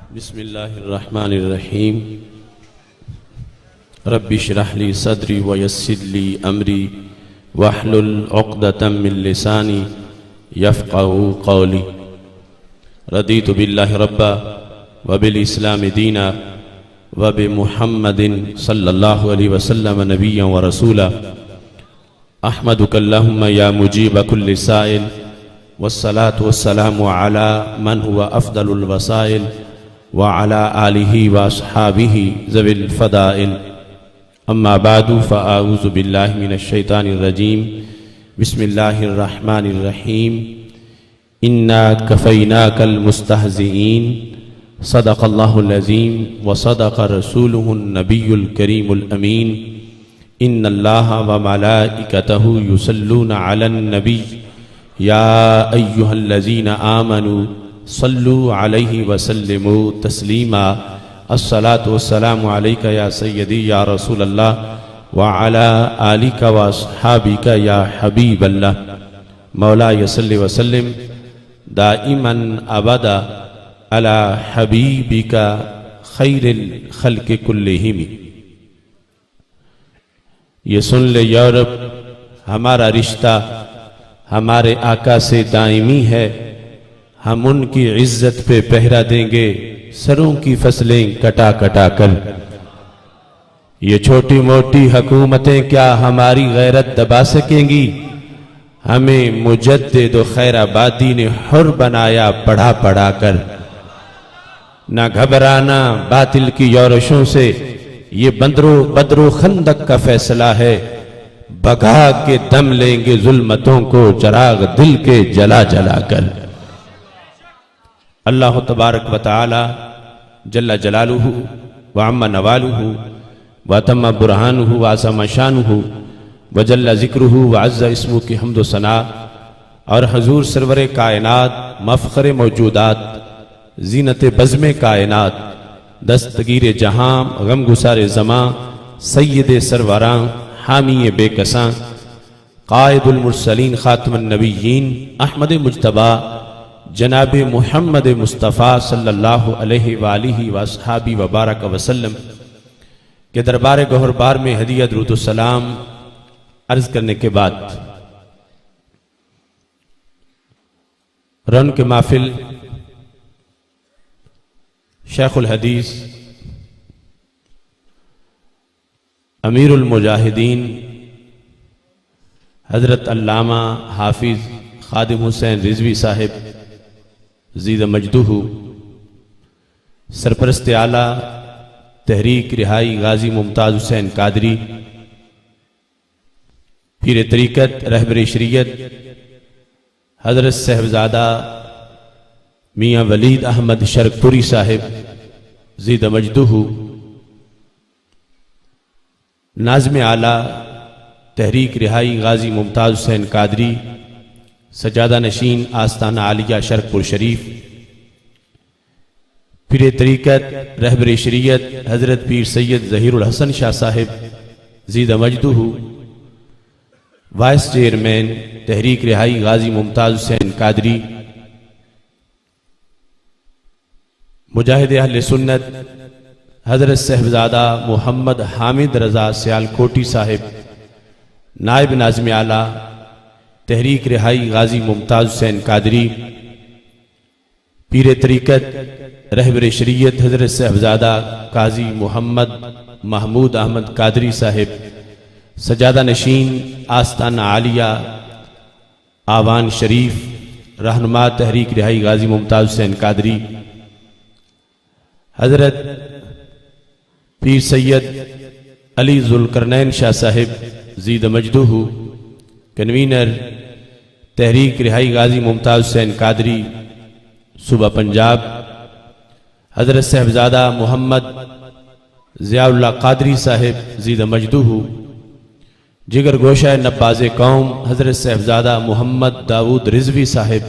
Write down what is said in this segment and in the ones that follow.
बिस्मिल्लाहिर्रहमानिर्रहीम। रब्बि श्रह ली सदरी व यस्सिर ली अमरी वहलुल उक़दतम मिन लिसानी यफ़क़हू क़ौली। रदीतु बिल्लाहि रब्बा व बिल इस्लामि दीना व बि मुहम्मदिन सल्लल्लाहु अलैहि वसल्लम नबिय्यन व रसूला। अहमदुकल्लाहुम्मा या मुजीब कुल्लि साइल वस्सलातु वस्सलामु अला मन हुवा अफ़दलुल वसाइल व अला आलिही व अस्हाबिही ज़विल फ़दाइल। अम्मा बादु फ़अऊज़ु बिल्लाहि मिनश शैतानिर रजीम। बिस्मिल्लाहिर्रहमानिर्रहीम। इन्ना कफ़ैनाकल मुस्तहज़िईन। सदक़ल्लाहुल अज़ीम व सदक़ रसूलुहुन नबियुल करीमुल अमीन। इन्नल्लाहा व मलाइकतहु युसल्लूना अलन नबी या अय्युहल्लज़ीना आमनू सल्लु अलैहि वसल्लिमू तस्लीमा। अस्सलातु वस्सलामु अलैका या सय्यदी या रसूलल्लाह व अला आलिका व अस्हाबिका या हबीबल्लाह। मौला यसल्लि वसल्लिम दाइमन अबदा अला हबीबिका खैरिल खल्क़ि कुल्लिहिम। ये सुन ले यूरोप, हमारा रिश्ता हमारे आका से दायमी है। हम उनकी इज्जत पे पहरा देंगे सरों की फसलें कटा कटा कर। ये छोटी मोटी हुकूमतें क्या हमारी गैरत दबा सकेंगी? हमें मुजद्दिद व खैराबादी ने हुर बनाया पढ़ा पढ़ा कर। ना घबराना बातिल की योरशों से, ये बदरो खंदक का फैसला है। भगा के दम लेंगे जुल्मतों को चराग दिल के जला जला कर। अल्लाह तबारक व तआला जल्ला जलालुहु व अम्मा नवालुहु व तम्मा बुरहानुहु व अज़्ज़ा शानुहु व जल्ला ज़िक्रुहु व अज़्ज़ा इस्मुहु की हम्द व सना। और हजूर सरवरे कायनात, मफ़ख़रे मौजूदात, ज़ीनत बज़्मे कायनात, दस्तगीर जहां, गम गुसारे ज़मां, सय्यदे सरवरां, हामी बेकसां, कायदुल मुरसलीन, खातमुन नबिय्यीन, अहमद मुज्तबा जनाब मुहम्मद मुस्तफ़ा सल्लल्लाहु अलैहि वालिहि वसहाबी वबारक वसल्लम के दरबार गौहरबार में हदिया दुरूद सलाम अर्ज करने के बाद रन के महफिल शेखुल हदीस अमीरुल मुजाहिदीन हजरत अल्लामा हाफिज खादिम हुसैन रिजवी साहिब ज़ीद मजदूहु, सरपरस्त आला तहरीक रिहाई गाजी मुमताज़ हुसैन कादरी, पीर तरीक़त रहबर शरीयत हजरत साहबजादा मियाँ वलीद अहमद शरकपुरी साहिब ज़ीद मजदूहु, नाज़्म आला तहरीक रिहाई गाजी मुमताज़ हुसैन कादरी, सजादा नशीन आस्ताना आलिया शरकपुर शरीफ, पीर तरीक़त रहबर शरीयत हजरत पीर सैयद ज़हीरुल हसन शाह साहिब ज़ीद मजदूहु, वाइस चेयरमैन तहरीक रिहाई गाजी मुमताज़ हुसैन कादरी, मुजाहिद अहले सुन्नत हजरत साहबजादा मोहम्मद हामिद रज़ा सियालकोटी साहिब, नायब नाज़्म आला तहरीक रिहाई गाजी मुमताज़ हुसैन कादरी, पीर तरीक़त रहबर शरीयत हजरत साहबजादा काजी मोहम्मद महमूद अहमद कादरी साहिब, सजादा नशीन आस्ताना आलिया आवान शरीफ, रहनुमा तहरीक रिहाई गाजी मुमताज़ हुसैन कादरी, हजरत पीर सैयद अली ज़ुल्करनैन शाह साहिब ज़ीद मजदूहु, कन्वीनर तहरीक रिहाई गाजी मुमताज़ हुसैन कादरी सूबा पंजाब, हजरत साहबजादा मोहम्मद ज़ियाउल्लाह कादरी साहिब ज़ीद मजदूहु, जिगर गोशा नब्बाज़ कौम हजरत साहबजादा मोहम्मद दाऊद रिजवी साहिब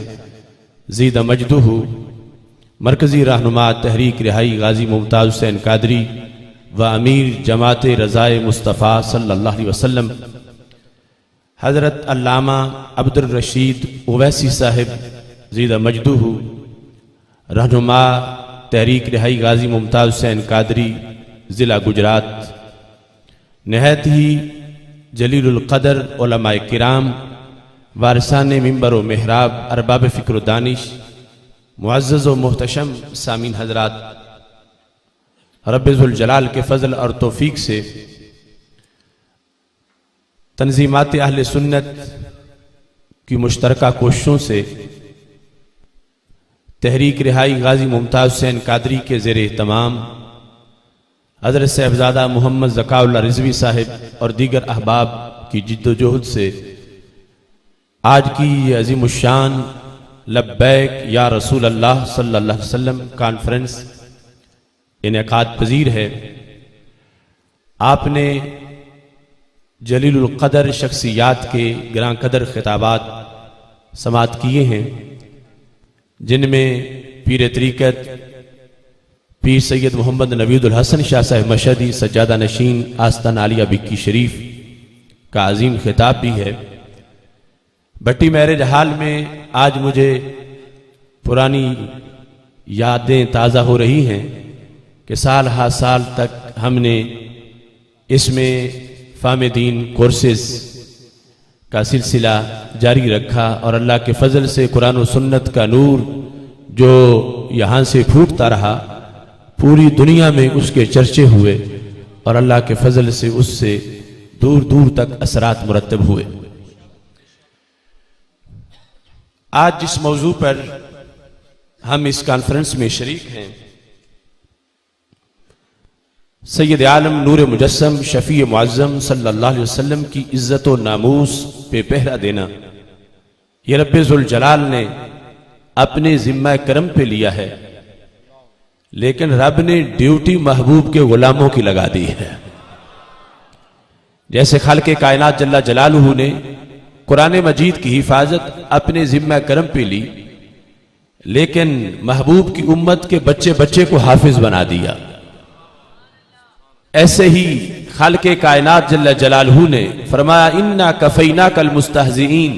ज़ीद मजदूहु, मरकज़ी रहनुमा तहरीक रिहाई गाजी मुमताज़ हुसैन कादरी व अमीर जमात रज़ाए मुस्तफ़ा सल्लल्लाहु अलैहि वसल्लम हजरत अल्लामा अब्दुर रशीद उवैसी साहिब ज़ीद मजदूहु, रहनुमा तहरीक रिहाई गाजी मुमताज़ हुसैन कादरी, ज़िला गुजरात। नहायत ही जलीलुल क़दर उलमाए किराम, वारिसान मिंबर व मेहराब, अरबाब फ़िक्र व दानिश, मुअज़्ज़ज़ व मुहतशम सामीन हज़रात, रब्बुल जलाल के फ़ज़ल और तौफ़ीक से तंज़ीमात अहले सुन्नत की मुश्तरका कोशिशों से तहरीक रिहाई गाजी मुमताज़ हुसैन कादरी के ज़ेर एहतमाम हज़रत साहिबज़ादा मोहम्मद ज़काउल्लाह रिज़वी साहिब और दीगर अहबाब की जिद्दोजहद से आज की ये अज़ीमुश्शान लब्बैक या रसूल अल्लाह सल्लल्लाहु अलैहि वसल्लम कॉन्फ्रेंस इनेकाद पजीर है। आपने जलीलुल क़दर शख्सियात के ग्रां कदर खिताबात समात किए हैं, जिनमें पीर तरीक़त पीर सैयद मोहम्मद नवीदुल हसन शाह साहिब मशहदी सज्जादा नशीन आस्तान आलिया बिक्की शरीफ का अजीम खिताब भी है। भट्टी मैरिज हाल में आज मुझे पुरानी यादें ताज़ा हो रही हैं कि साल हर साल तक हमने इसमें फ़ाहम दीन कोर्सेस का सिलसिला जारी रखा और अल्लाह के फजल से कुरान और सुन्नत का नूर जो यहाँ से फूटता रहा, पूरी दुनिया में उसके चर्चे हुए और अल्लाह के फजल से उससे दूर दूर तक असरात मुरतब हुए। आज जिस मौजू पर हम इस कॉन्फ्रेंस में शरीक हैं, सैयद आलम नूर मुजस्सम शफी मुअज़्ज़म सल्लल्लाहु अलैहि वसल्लम की इज्जत व नामूस पे पहरा देना, ये रब्बुल जलाल ने अपने जिम्मा करम पे लिया है, लेकिन रब ने ड्यूटी महबूब के गुलामों की लगा दी है। जैसे खालिक़े कायनात जल्ला जलालुहू ने कुरान मजीद की हिफाजत अपने जिम्मा करम पे ली, लेकिन महबूब की उम्मत के बच्चे बच्चे को हाफिज बना दिया। ऐसे ही खालिक़े कायनात जल्ला जलालहू ने फरमाया, इन्ना कफ़ैना कल मुस्तहज़ीन,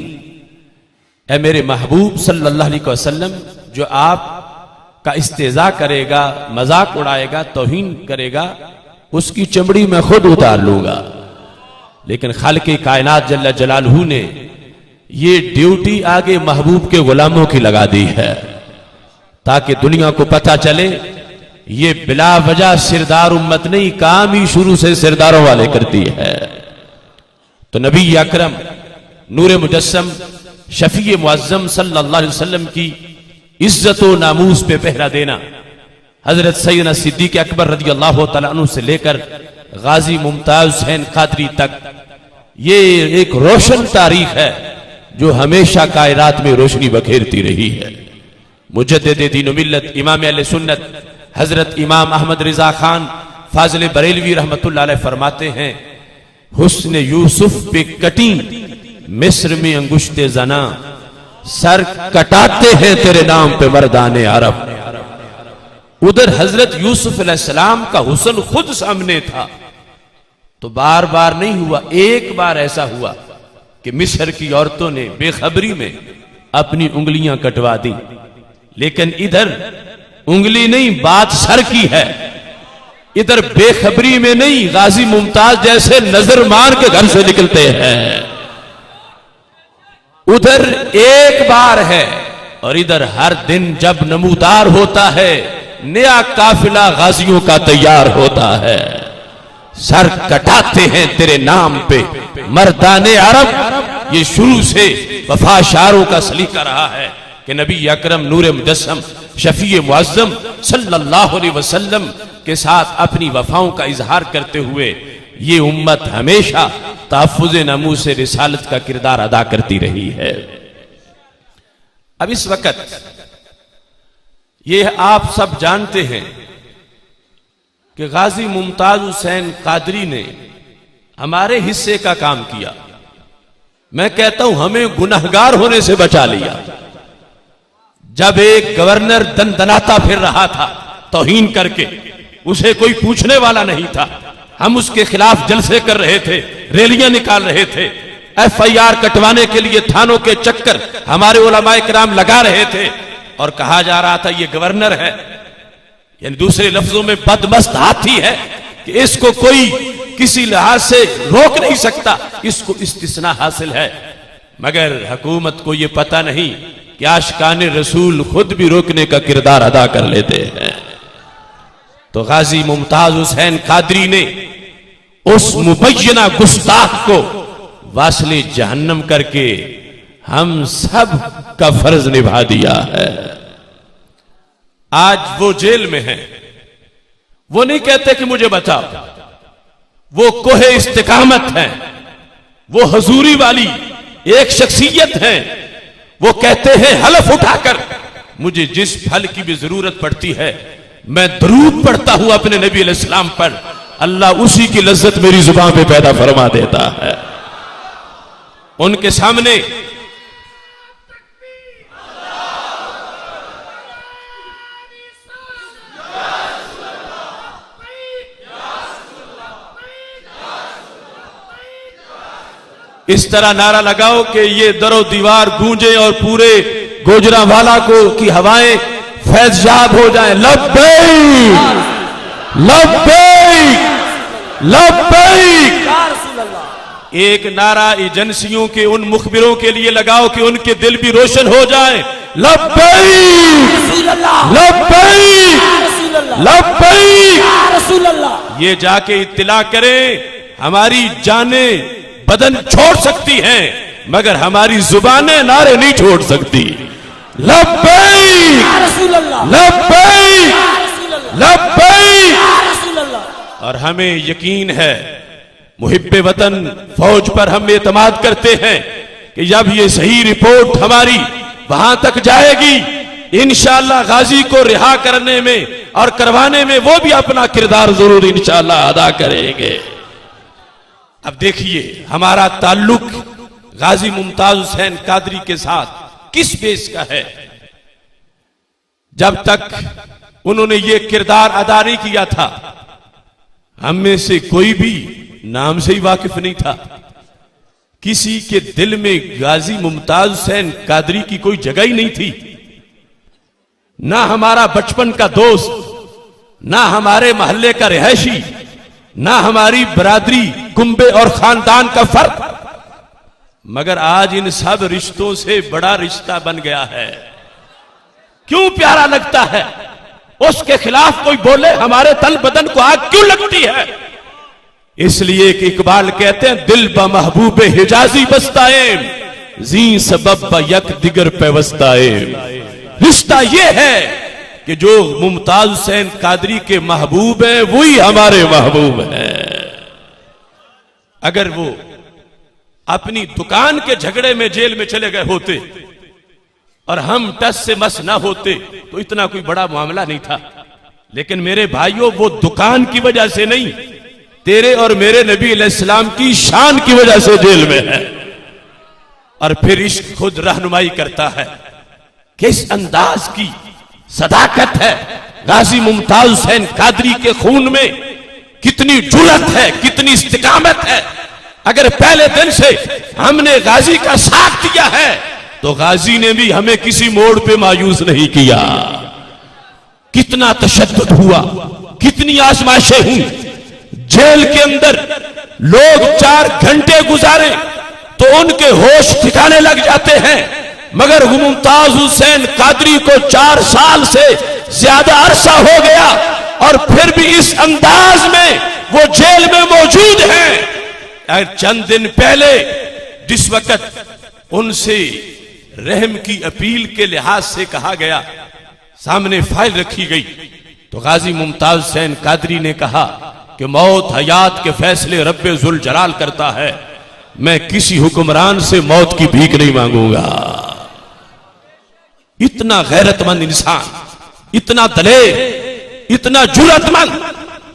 ऐ मेरे महबूब सल्लल्लाहु अलैहि वसल्लम, जो आप का इस्तेज़ा करेगा, मजाक उड़ाएगा, तौहीन करेगा, उसकी चमड़ी मैं खुद उतार लूंगा। लेकिन खालिक़े कायनात जल्ला जलालहू ने ये ड्यूटी आगे महबूब के गुलामों की लगा दी है, ताकि दुनिया को पता चले ये बिला वजह सिरदार उम्मत नहीं, काम ही शुरू से सिरदारों वाले करती है। तो नबी अकरम नूर मुजस्सम शफी मुअज़्ज़म सल्लल्लाहु अलैहि वसल्लम की इज्जत व नामूस पे पहरा देना, हजरत सैयदना सिद्दीक़ अकबर रज़ियल्लाहु तआला अन्हु से लेकर गाजी मुमताज़ हुसैन कादरी तक, ये एक रोशन तारीख है जो हमेशा कायनात में रोशनी बखेरती रही है। मुजद्दिद दीन व मिल्लत इमाम अहले सुन्नत हजरत इमाम अहमद रिजा खान फाजिल बरेलवी रहमतुल्लाह अलैह फरमाते हैं, हुस्न यूसुफ पे कटी मिस्र में अंगुश्ते जना, सर कटाते हैं तेरे नाम पे मर्दाने अरब। उधर हजरत यूसुफ अलैहिस्सलाम का हुस्न खुद सामने था, तो बार बार नहीं हुआ, एक बार ऐसा हुआ कि मिस्र की औरतों ने बेखबरी में अपनी उंगलियां कटवा दी। लेकिन इधर उंगली नहीं, बात सर की है। इधर बेखबरी में नहीं, गाजी मुमताज जैसे नजर मार के घर से निकलते हैं। उधर एक बार है और इधर हर दिन जब नमूदार होता है, नया काफिला गाजियों का तैयार होता है। सर कटाते हैं तेरे नाम पे मर्दाने अरब, ये शुरू से वफाशारों का सलीका रहा है कि नबी अकरम नूर मुजस्सम शफी मुअज़्ज़म सल्लल्लाहु अलैहि वसल्लम के साथ अपनी वफाओं का इजहार करते हुए ये उम्मत हमेशा तहफ़्फ़ुज़ नमूस रिसालत का किरदार अदा करती रही है। अब इस वक्त ये आप सब जानते हैं कि गाजी मुमताज़ हुसैन कादरी ने हमारे हिस्से का काम किया। मैं कहता हूं हमें गुनहगार होने से बचा लिया। जब एक गवर्नर दनदनाता फिर रहा था तौहीन करके, उसे कोई पूछने वाला नहीं था, हम उसके खिलाफ जलसे कर रहे थे, रैलियां निकाल रहे थे, FIR कटवाने के लिए थानों के चक्कर हमारे उलमाए किराम लगा रहे थे और कहा जा रहा था ये गवर्नर है, यानी दूसरे लफ्जों में बदमस्त हाथी है कि इसको कोई किसी लिहाज से रोक नहीं सकता, इसको इस्तिस्ना हासिल है। मगर हुकूमत को यह पता नहीं कि आशिकाने रसूल खुद भी रोकने का किरदार अदा कर लेते हैं। तो गाजी मुमताज हुसैन कादरी ने उस मुबैना गुस्ताख को वासले जहन्नम करके हम सब का फर्ज निभा दिया है। आज वो जेल में है, वो नहीं कहते कि मुझे बचाओ, वो कोहे इस्तिकामत है, वो हजूरी वाली एक शख्सियत है। वो कहते हैं हलफ उठाकर मुझे जिस फल की भी जरूरत पड़ती है मैं दरूद पढ़ता हूं अपने नबी अलैहिस्सलाम पर, अल्लाह उसी की लज्जत मेरी जुबान पे पैदा फरमा देता है। उनके सामने इस तरह नारा लगाओ कि ये दरो दीवार गूंजे और पूरे गोजरावाला को की हवाएं फैज़याब हो जाएं। लब्बैक लब्बैक लब्बैक। एक नारा एजेंसियों के उन मुखबिरों के लिए लगाओ कि उनके दिल भी रोशन हो जाए। लब्बैक लब्बैक लब्बैक। ये जाके इत्तिला करें, हमारी जानें बदन छोड़ सकती हैं मगर हमारी जुबानें नारे नहीं छोड़ सकती। लब्बैक लब्बैक लब्बैक। और हमें यकीन है, मुहिब्बे वतन फौज पर हम एतमाद करते हैं कि जब ये सही रिपोर्ट हमारी वहां तक जाएगी, इंशाअल्लाह गाजी को रिहा करने में और करवाने में वो भी अपना किरदार जरूर इंशाअल्लाह अदा करेंगे। अब देखिए हमारा ताल्लुक गाजी मुमताज हुसैन कादरी के साथ किस बेस का है। जब तक उन्होंने ये किरदार अदा नहीं किया था, हम में से कोई भी नाम से ही वाकिफ नहीं था। किसी के दिल में गाजी मुमताज हुसैन कादरी की कोई जगह ही नहीं थी। ना हमारा बचपन का दोस्त, ना हमारे मोहल्ले का रिहायशी, ना हमारी बरादरी, कुंबे और खानदान का फर्क। मगर आज इन सब रिश्तों से बड़ा रिश्ता बन गया है। क्यों प्यारा लगता है? उसके खिलाफ कोई बोले हमारे तन बदन को आग क्यों लगती है? इसलिए कि इकबाल कहते हैं दिल ब महबूबे हिजाजी बस्ताए जी सबब ब यक दिगर पेवस्ताए। रिश्ता यह है कि जो मुमताज हुसैन कादरी के महबूब हैं वही हमारे महबूब हैं। अगर वो अपनी दुकान के झगड़े में जेल में चले गए होते और हम टस से मस ना होते तो इतना कोई बड़ा मामला नहीं था। लेकिन मेरे भाइयों, वो दुकान की वजह से नहीं, तेरे और मेरे नबी अलैहिस्सलाम की शान की वजह से जेल में है। और फिर इश्क खुद रहनुमाई करता है। किस अंदाज की सदाकत है गाजी मुमताज हुसैन कादरी के खून में, कितनी जुर्रत है, कितनी इस्तिकामत है। अगर पहले दिन से हमने गाजी का साथ दिया है तो गाजी ने भी हमें किसी मोड़ पे मायूस नहीं किया। कितना तशद्दुद हुआ, कितनी आजमाइशें हुई। जेल के अंदर लोग 4 घंटे गुजारे तो उनके होश ठिकाने लग जाते हैं, मगर मुमताज हुसैन कादरी को 4 साल से ज्यादा अरसा हो गया और फिर भी इस अंदाज में वो जेल में मौजूद हैं। चंद दिन पहले जिस वक्त उनसे रहम की अपील के लिहाज से कहा गया, सामने फाइल रखी गई, तो गाजी मुमताज हुसैन कादरी ने कहा कि मौत हयात के फैसले रब्बे जुल जलाल करता है, मैं किसी हुक्मरान से मौत की भीख नहीं मांगूंगा। इतना गैरतमंद इंसान, इतना दलेर, इतना जुर्रतमंद,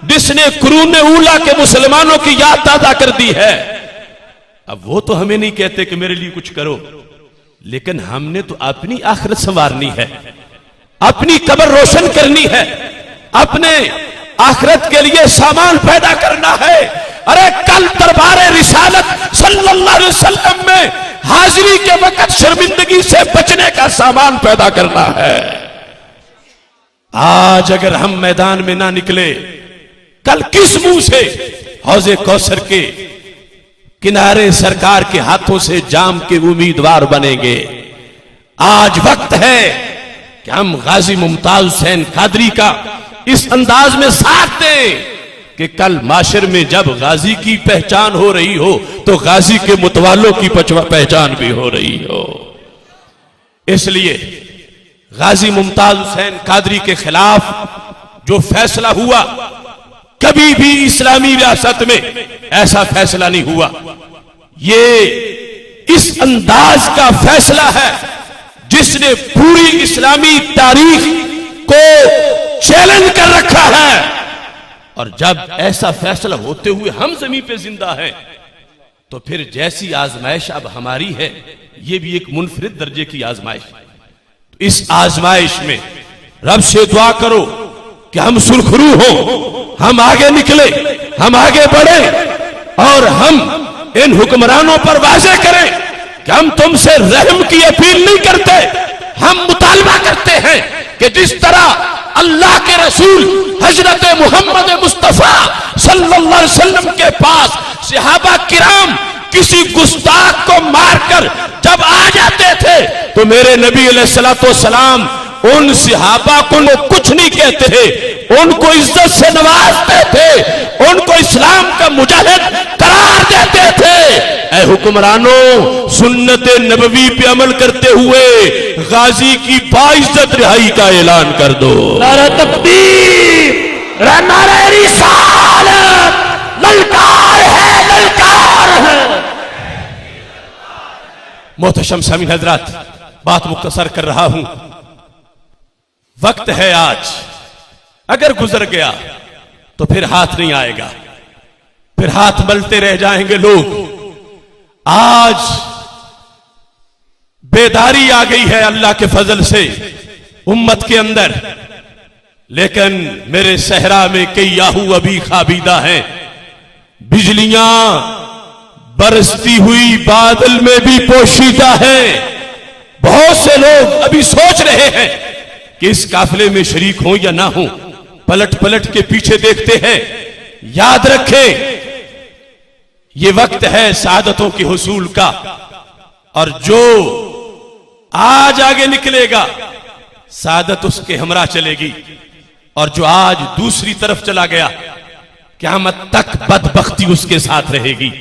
जिसने कुरून ऊला के मुसलमानों की याद ताजा कर दी है। अब वो तो हमें नहीं कहते कि मेरे लिए कुछ करो, लेकिन हमने तो अपनी आखिरत संवारनी है, अपनी कब्र रोशन करनी है, अपने आखिरत के लिए सामान पैदा करना है। अरे कल दरबार रिसालत सल्लल्लाहु अलैहि वसल्लम में हाजिरी के वक्त शर्मिंदगी से बचने का सामान पैदा करना है। आज अगर हम मैदान में ना निकले, कल किस मुंह से हौजे कौसर के किनारे सरकार के हाथों से जाम के उम्मीदवार बनेंगे। आज वक्त है कि हम गाजी मुमताज हुसैन कादरी का इस अंदाज में साथ दें कि कल माशर में जब गाजी की पहचान हो रही हो तो गाजी के मुतवालों की पहचान भी हो रही हो। इसलिए गाजी मुमताज हुसैन कादरी के खिलाफ जो फैसला हुआ, कभी भी इस्लामी रियासत में ऐसा फैसला नहीं हुआ। ये इस अंदाज का फैसला है जिसने पूरी इस्लामी तारीख को चैलेंज कर रखा है। और जब ऐसा फैसला होते हुए हम जमीन पे जिंदा हैं, तो फिर जैसी आजमाइश अब हमारी है, ये भी एक मुनफरिद दर्जे की आजमाइश। तो इस आजमाइश में रब से दुआ करो कि हम सुरखरू हो, हम आगे निकले, हम आगे बढ़े और हम इन हुक्मरानों पर वाज़े करें कि हम तुमसे रहम की अपील नहीं करते, हम मुतालबा करते हैं कि जिस तरह अल्लाह के रसूल हजरत मोहम्मद मुस्तफा सल्लल्लाहु अलैहि वसल्लम के पास सहाबा किराम किसी गुस्ताख को मारकर जब आ जाते थे तो मेरे नबी अलैहिस्सलातु वस्सलाम उन सहाबा को कुछ नहीं कहते थे, उनको इज्जत से नवाजते थे, उनको इस्लाम का मुजाहिद करार देते थे। ऐ हुक्मरानों, सुन्नत नबवी पे अमल करते हुए गाजी की बाइज्जत रिहाई का ऐलान कर दो। नारा तकबीर, नारा रिसालत, ललकार है, ललकार है। मोहतरम सामीन हजरात, बात मुख्तसर कर रहा हूं। वक्त है आज, अगर गुजर गया तो फिर हाथ नहीं आएगा, फिर हाथ मलते रह जाएंगे लोग। आज बेदारी आ गई है अल्लाह के फजल से उम्मत के अंदर, लेकिन मेरे सहरा में कई याहू अभी खाबीदा हैं। बिजलियां बरसती हुई बादल में भी पोशीदा है। बहुत से लोग अभी सोच रहे हैं कि इस काफिले में शरीक हो या ना हो, पलट पलट के पीछे देखते हैं। याद रखें, ये वक्त है सादतों के हुसूल का, और जो आज आगे निकलेगा सादत उसके हमरा चलेगी, और जो आज दूसरी तरफ चला गया क़यामत तक बदबख्ती उसके साथ रहेगी।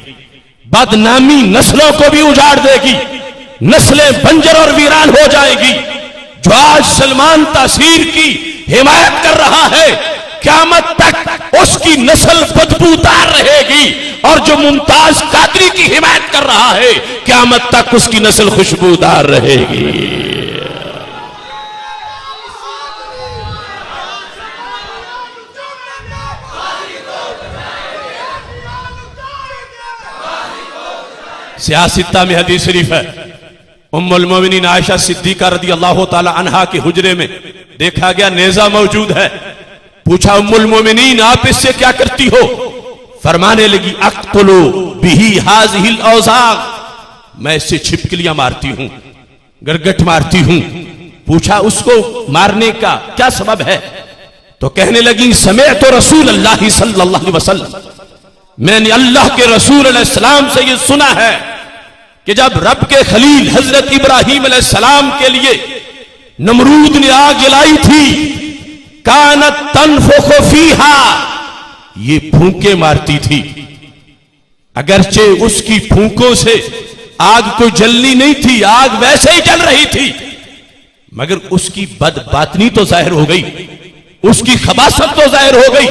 बदनामी नस्लों को भी उजाड़ देगी, नस्लें बंजर और वीरान हो जाएगी। जो आज सलमान तासीर की हिमायत कर रहा है, क़यामत तक उसकी नस्ल बदबूदार रहेगी, और जो मुमताज कादरी की हिमायत कर रहा है, क़यामत तक उसकी नस्ल खुशबूदार रहेगी। सियासत्ता में हदीस शरीफ है, उम्मुल मोमिनीन आयशा सिद्दीका रदी अल्लाह ताला अन्हा के हुजरे में देखा गया नेजा मौजूद है। पूछा, उम्मुल मोमिनीन आप इससे क्या करती हो? फरमाने लगी, अक्तुलु बिही हाज़िहिल औज़ाग, मैं इससे छिपकलियां मारती हूं, गरगट मारती हूं। पूछा, उसको मारने का क्या सबब है? तो कहने लगी, समेअतु रसूल अल्लाह सल्लल्लाहु अलैहि वसल्लम, मैंने अल्लाह के रसूल अलैहिस्सलाम से यह सुना है कि जब रब के खलील हजरत इब्राहीम अलैहिस्सलाम के लिए नमरूद ने आग जलाई थी, कानत तनफुखु फीहा, ये फूंके मारती थी। अगरचे उसकी फूंकों से आग को जलनी नहीं थी, आग वैसे ही जल रही थी, मगर उसकी बदबातनी तो जाहिर हो गई, उसकी खबासत तो जाहिर हो गई।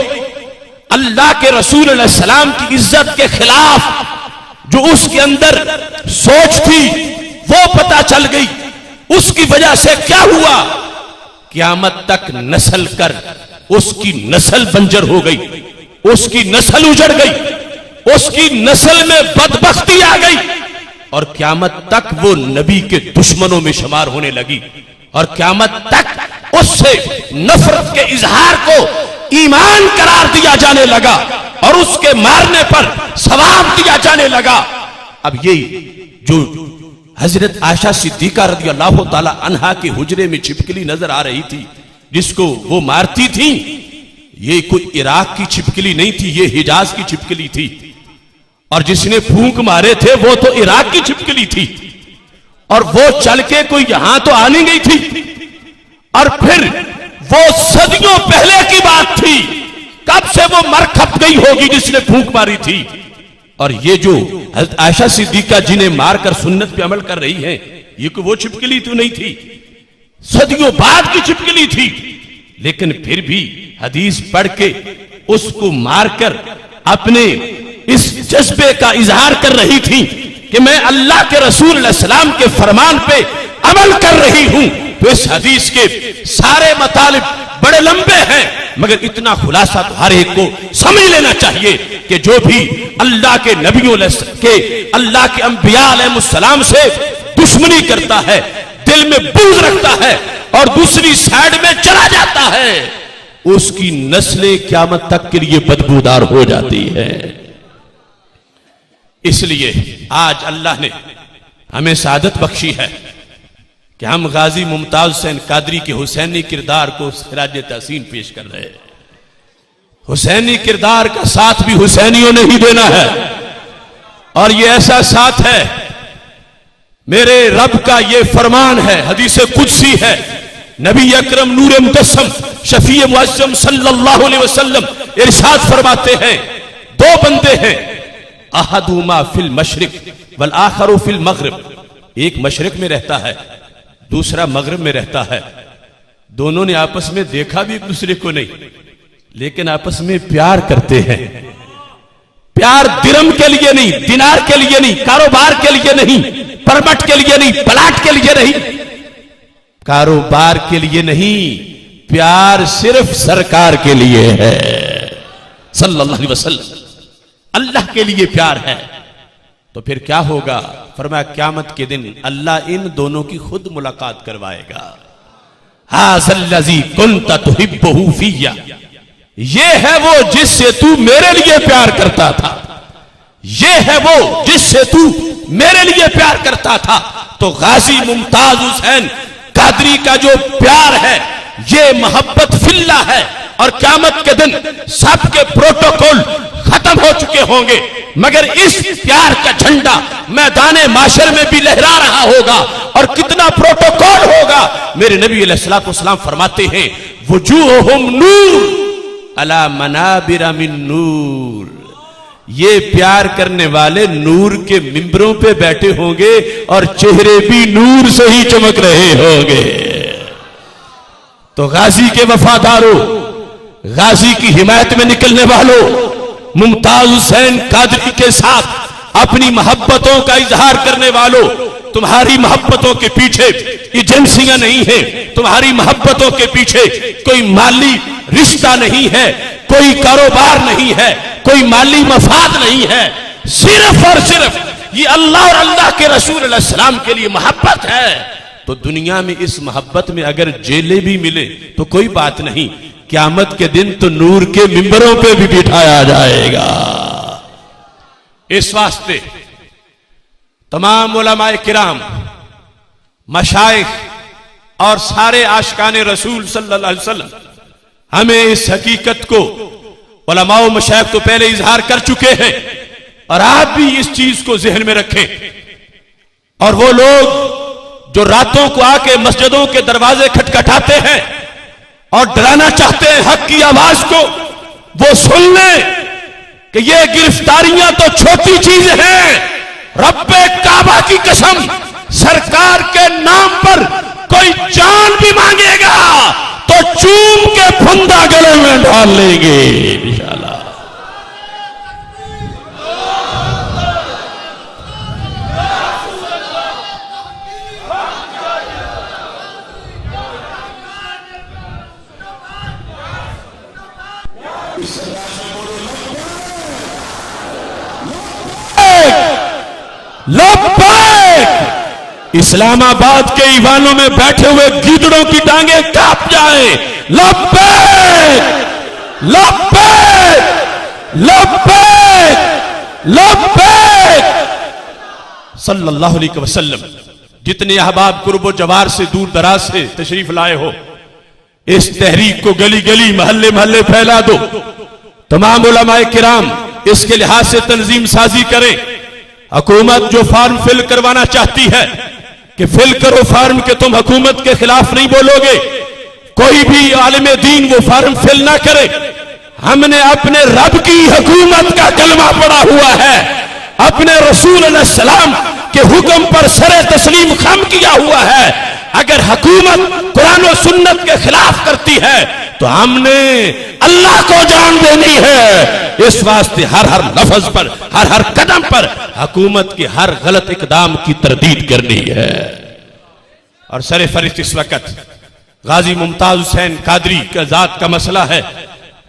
अल्लाह के रसूल अलैहिस्सलाम की इज्जत के खिलाफ जो उसके अंदर सोच थी वो पता चल गई। उसकी वजह से क्या हुआ, क़यामत तक नस्ल कर उसकी नस्ल बंजर हो गई, उसकी नस्ल उजड़ गई, उसकी नस्ल में बदबख्ती आ गई, और क़यामत तक वो नबी के दुश्मनों में शुमार होने लगी, और क़यामत तक उससे नफरत के इजहार को ईमान करार दिया जाने लगा, और उसके मारने पर सवाब दिया जाने लगा। अब ये जो हजरत आयशा सिद्दीका रज़ी अल्लाह ताला अन्हा के हुजरे में छिपकली नजर आ रही थी, जिसको वो मारती थी, ये कोई इराक की छिपकली नहीं थी, ये हिजाज की छिपकली थी। और जिसने फूंक मारे थे वो तो इराक की छिपकली थी, और वो चल के कोई यहां तो आ नहीं गई थी। और फिर वो सदियों पहले की बात थी, कब से वो मर खप गई होगी जिसने फूंक मारी थी। और ये जो हज़रत आयशा सिद्दीका जिन्हें मारकर सुन्नत पे अमल कर रही हैं, ये कोई वो छिपकली तो नहीं थी, सदियों बाद की छिपकली थी। लेकिन फिर भी हदीस पढ़ के उसको मारकर अपने इस जज्बे का इजहार कर रही थी कि मैं अल्लाह के रसूल सलाम के फरमान पे अमल कर रही हूं। तो इस हदीस के सारे मतलब बड़े लंबे हैं, मगर इतना खुलासा तो हर एक को समझ लेना चाहिए कि जो भी अल्लाह के नबियों के, अल्लाह के अंबिया अलैहिस्सलाम से दुश्मनी करता है, दिल में बुग़्ज़ रखता है और दूसरी साइड में चला जाता है, उसकी नस्लें क़यामत तक के लिए बदबूदार हो जाती है। इसलिए आज अल्लाह ने हमें सादत बख्शी है कि हम गाजी मुमताज हुसैन कादरी के हुसैनी किरदार को सिराज तहसीन पेश कर रहे हैं। हुसैनी किरदार का साथ भी हुसैनियों ने ही देना है, और ये ऐसा साथ है, मेरे रब का ये फरमान है, हदीस कुदसी है, नबी अकरम नूर मुतस्सम शफी मुअज़्ज़म सल्लल्लाहु अलैहि वसल्लम इरशाद फरमाते हैं, दो बंदे हैं, अहदुमा फिल मशरिक वल आखरु फिल मगरिब, एक मशरिक में रहता है, दूसरा मगरिब में रहता है। दोनों ने आपस में देखा भी एक दूसरे को नहीं, लेकिन आपस में प्यार करते हैं। प्यार दिरम के लिए नहीं, दिनार के लिए नहीं, कारोबार के लिए नहीं, परमट के लिए नहीं, प्लाट के लिए नहीं, कारोबार के लिए नहीं, प्यार सिर्फ सरकार के लिए है सल्लल्लाहु अलैहि वसल्लम, अल्लाह के लिए प्यार है। तो फिर क्या होगा? फरमाया क़यामत के दिन अल्लाह इन दोनों की खुद मुलाकात करवाएगा। हाज़ल्लज़ी कुन्ता तुहिब्बुहु फ़िय्या, ये है वो जिससे तू मेरे लिए प्यार करता था, ये है वो जिससे तू मेरे लिए प्यार करता था। तो गाजी मुमताज हुसैन कादरी का जो प्यार है, ये मोहब्बत फिल्ला है, और क़यामत के दिन सबके प्रोटोकॉल खत्म हो चुके होंगे, मगर इस प्यार का झंडा मैदाने माशर में भी लहरा रहा होगा। और कितना प्रोटोकॉल होगा। मेरे नबी अलैहिस्सलातु वस्सलाम फरमाते हैं, वुजूहुहुम नूर अला मनाबिर मिन नूर, ये प्यार करने वाले नूर के मिंबरों पे बैठे होंगे और चेहरे भी नूर से ही चमक रहे होंगे। तो गाजी के वफादारों, गाजी की हिमायत में निकलने वालों, मुमताज हुसैन कादरी के साथ अपनी मोहब्बतों का इजहार करने वालों, तुम्हारी मोहब्बतों के पीछे एजेंसियां नहीं है, तुम्हारी मोहब्बतों के पीछे कोई माली रिश्ता नहीं है, कोई कारोबार नहीं है, कोई माली मफाद नहीं है, सिर्फ और सिर्फ ये अल्लाह और अल्लाह के रसूल अलैहि सलाम के लिए मोहब्बत है। तो दुनिया में इस मोहब्बत में अगर जेले भी मिले तो कोई बात नहीं, क़यामत के दिन तो नूर के मिंबरों पे भी बिठाया जाएगा। इस वास्ते तमाम उलमाए किराम, मशाइख और सारे आशिकाने रसूल सल्लल्लाहु अलैहि वसल्लम हमें इस हकीकत को, उलमाओ मशाइख तो पहले इजहार कर चुके हैं, और आप भी इस चीज को जहन में रखें। और वो लोग जो रातों को आके मस्जिदों के दरवाजे खटखटाते हैं और डराना चाहते हैं हक की आवाज को, वो सुन लें कि ये गिरफ्तारियां तो छोटी चीज हैं। रब्बे काबा की कसम, सरकार के नाम पर कोई जान भी मांगेगा तो चूम के फंदा गले में डाल लेंगे इंशाअल्लाह। लब्बैक, इस्लामाबाद के ईवानों में बैठे हुए गीदड़ों की टांगे कांप जाए। लब्बैक लब्बैक लब्बैक लब्बैक। सल्लल्लाहु अलैहि वसल्लम जितने अहबाब कुर्ब जवार से दूर दराज से तशरीफ लाए हो, इस तहरीक को गली गली महल्ले महल्ले फैला दो। तमाम उलमाए किराम इसके लिहाज से तंजीम साजी करें। हुकूमत जो फार्म फिल करवाना चाहती है कि फिल करो फार्म के, तुम हुकूमत के खिलाफ नहीं बोलोगे। कोई भी आलिम दीन वो फार्म फिल ना करे। हमने अपने रब की हुकूमत का कलमा पढ़ा हुआ है, अपने रसूल अलैहि सलाम के हुक्म पर सरे तस्लीम खम किया हुआ है। अगर हुकूमत कुरान और सुन्नत के खिलाफ करती है तो हमने अल्लाह को जान देनी है। इस वास्ते हर हर लफ्ज पर, हर हर कदम पर हुकूमत के हर गलत इकदाम की तरदीद करनी है। और सरे फरिश्त इस वक्त गाजी मुमताज हुसैन कादरी का जात का मसला है,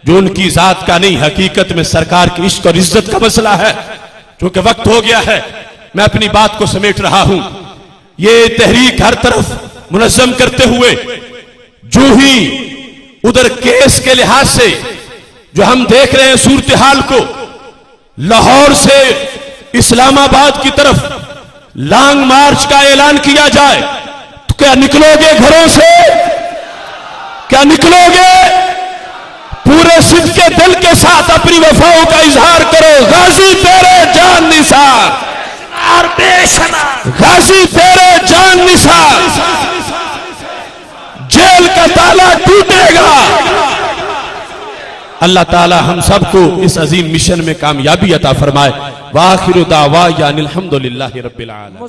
जो उनकी जात का नहीं, हकीकत में सरकार की इश्क और इज्जत का मसला है। चूंकि वक्त हो गया है, मैं अपनी बात को समेट रहा हूं। ये तहरीक हर तरफ मुनज़्ज़म करते हुए जो ही उधर केस के लिहाज से जो हम देख रहे हैं सूरत हाल को, लाहौर से इस्लामाबाद की तरफ लॉन्ग मार्च का ऐलान किया जाए तो क्या निकलोगे घरों से? क्या निकलोगे? पूरे सिद्ध के दिल के साथ अपनी वफाओं का इजहार करो। गाजी तेरे जान निसार, और बेशुमार गाजी तेरे जान निसार, जेल का ताला टूटेगा। अल्लाह ताला हम सबको इस अजीम मिशन में कामयाबी अता फरमाए। वाखिरु दावा यानिल हम्दुलिल्लाहि रब्बिल आलमीन।